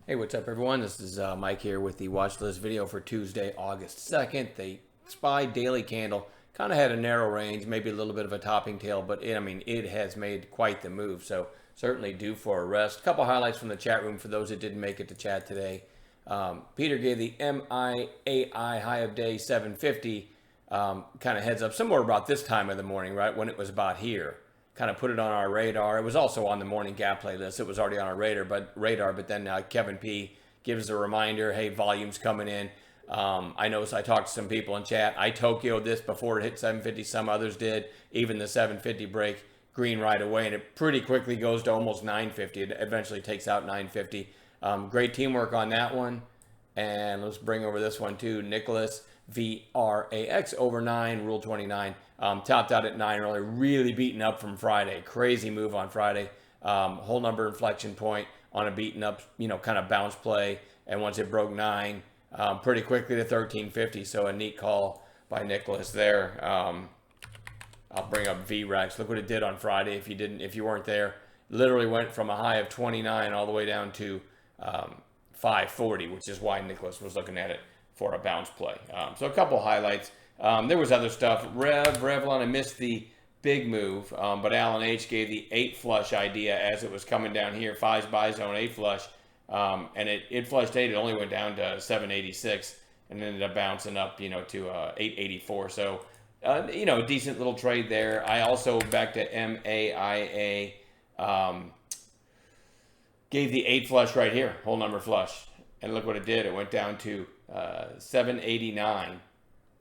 Hey, what's up, everyone? This is Mike here with the watch list video for Tuesday, August 2nd. The SPY daily candle kind of had a narrow range, maybe a little bit of a topping tail, but it has made quite the move. So certainly due for a rest. A couple highlights from the chat room for those that didn't make it to chat today. Peter gave the MIAI high of day 750 kind of heads up somewhere about this time of the morning, right when it was about here. Kind of put it on our radar. It was also on the morning gap playlist. It was already on our radar, but then Kevin P gives a reminder, hey, volume's coming in. I noticed I talked to some people in chat. I Tokyoed this before it hit 750. Some others did. Even the 750 break green right away, and it pretty quickly goes to almost 950. It eventually takes out 950. Great teamwork on that one. And let's bring over this one too. Nicholas VRAX over 9, Rule 29. Topped out at 9 earlier, really beaten up from Friday. Crazy move on Friday. Whole number inflection point on a beaten up, kind of bounce play. And once it broke 9, pretty quickly to 1350. So a neat call by Nicholas there. I'll bring up VRAX. Look what it did on Friday. If you weren't there, literally went from a high of 29 all the way down to 540, which is why Nicholas was looking at it for a bounce play. So a couple highlights. There was other stuff. Revlon, I missed the big move, but Alan H gave the 8 flush idea as it was coming down here. 5's buy zone, 8 flush, and it flushed 8. It only went down to 786 and ended up bouncing up, to 884. So, decent little trade there. I also, back to MAIA, gave the 8 flush right here, whole number flush. And look what it did. It went down to 789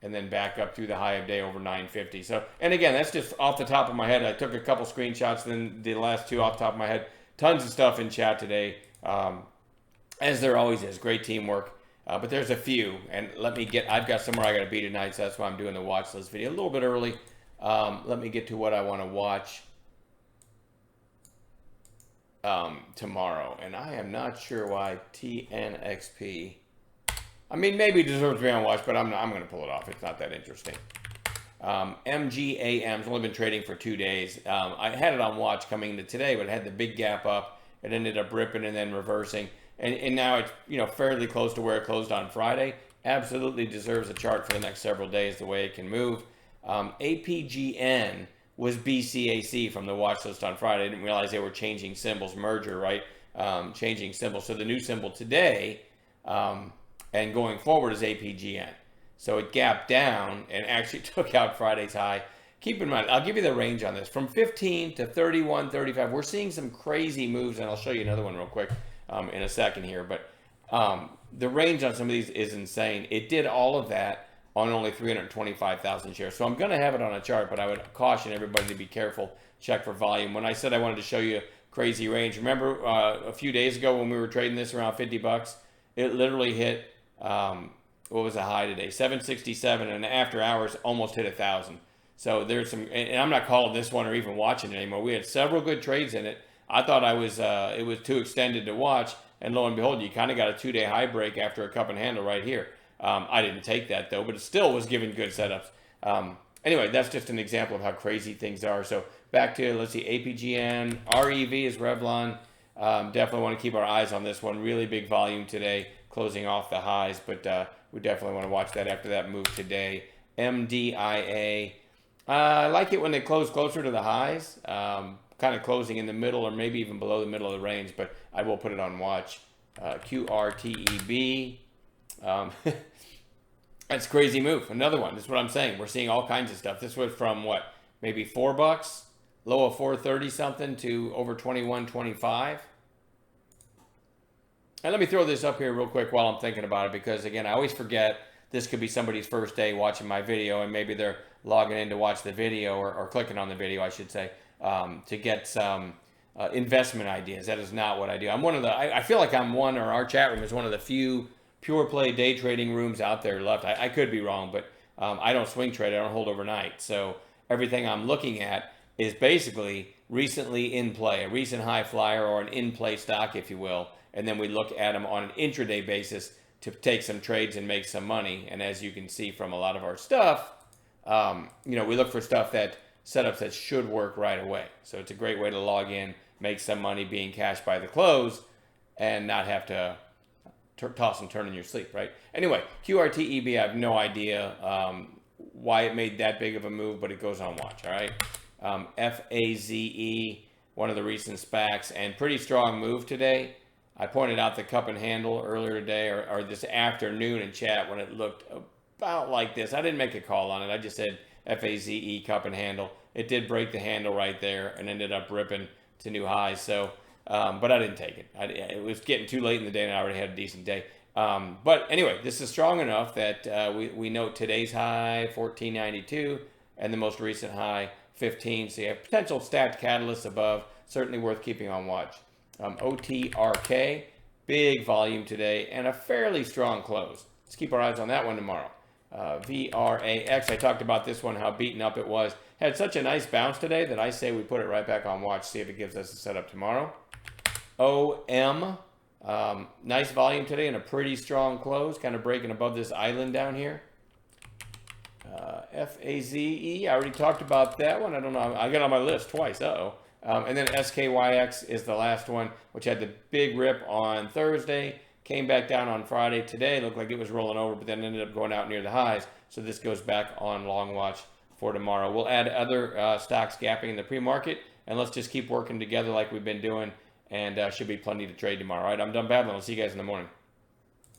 and then back up through the high of day over 950. So, and again, that's just off the top of my head. I took a couple screenshots, then the last two off the top of my head. Tons of stuff in chat today, as there always is. Great teamwork. But there's a few, and I've got somewhere I got to be tonight, so that's why I'm doing the watch list video a little bit early. Let me get to what I want to watch tomorrow, and I am not sure why TNXP. I mean, maybe it deserves to be on watch, but I'm going to pull it off. It's not that interesting. MGAM's only been trading for 2 days. I had it on watch coming into today, but it had the big gap up. It ended up ripping and then reversing, and now it's fairly close to where it closed on Friday. Absolutely deserves a chart for the next several days. The way it can move. APGN was BCAC from the watch list on Friday. I didn't realize they were changing symbols, merger, right? Changing symbols. So the new symbol today and going forward is APGN. So it gapped down and actually took out Friday's high. Keep in mind, I'll give you the range on this. From 15 to 31, 35, we're seeing some crazy moves, and I'll show you another one real quick in a second here. But the range on some of these is insane. It did all of that on only 325,000 shares. So I'm going to have it on a chart, but I would caution everybody to be careful. Check for volume. When I said I wanted to show you a crazy range, remember a few days ago when we were trading this around 50 bucks, it literally hit, what was the high today? 767, and after hours almost hit 1,000. So there's some, and I'm not calling this one or even watching it anymore. We had several good trades in it. I thought it was too extended to watch, and lo and behold, you kind of got a 2-day high break after a cup and handle right here. I didn't take that though, but it still was giving good setups. Anyway, that's just an example of how crazy things are. So back to, let's see, APGN, REV is Revlon. Definitely want to keep our eyes on this one. Really big volume today, closing off the highs, but we definitely want to watch that after that move today. MDIA, I like it when they close closer to the highs, kind of closing in the middle or maybe even below the middle of the range, but I will put it on watch. QRTEB. That's a crazy move. Another one. That's what I'm saying. We're seeing all kinds of stuff. This was from what? Maybe $4, low of 430 something to over 21.25. And let me throw this up here real quick while I'm thinking about it, because again, I always forget this could be somebody's first day watching my video, and maybe they're logging in to watch the video or clicking on the video, I should say, to get some investment ideas. That is not what I do. I'm one of the, I feel like I'm one, or our chat room is one of the few pure play day trading rooms out there left. I could be wrong, but I don't swing trade. I don't hold overnight. So everything I'm looking at is basically recently in play, a recent high flyer or an in play stock, if you will. And then we look at them on an intraday basis to take some trades and make some money. And as you can see from a lot of our stuff, we look for stuff that setups that should work right away. So it's a great way to log in, make some money being cash by the close, and not have to toss and turn in your sleep, right? Anyway, QRTEB, I have no idea why it made that big of a move, but it goes on watch, all right? FAZE, one of the recent SPACs, and pretty strong move today. I pointed out the cup and handle earlier today or this afternoon in chat when it looked about like this. I didn't make a call on it. I just said FAZE cup and handle. It did break the handle right there and ended up ripping to new highs. So, but I didn't take it. It was getting too late in the day and I already had a decent day. But anyway, this is strong enough that we note today's high, 1492, and the most recent high, 15. So you have potential stacked catalysts above. Certainly worth keeping on watch. OTRK, big volume today and a fairly strong close. Let's keep our eyes on that one tomorrow. VRAX, I talked about this one, how beaten up it was. Had such a nice bounce today that I say we put it right back on watch, see if it gives us a setup tomorrow. OM, nice volume today and a pretty strong close, kind of breaking above this island down here. FAZE, I already talked about that one. I don't know, I got on my list twice, and then SKYX is the last one, which had the big rip on Thursday, came back down on Friday. Today looked like it was rolling over, but then ended up going out near the highs. So this goes back on long watch for tomorrow. We'll add other stocks gapping in the pre-market, and let's just keep working together like we've been doing, and should be plenty to trade tomorrow. All right, I'm done babbling. I'll see you guys in the morning.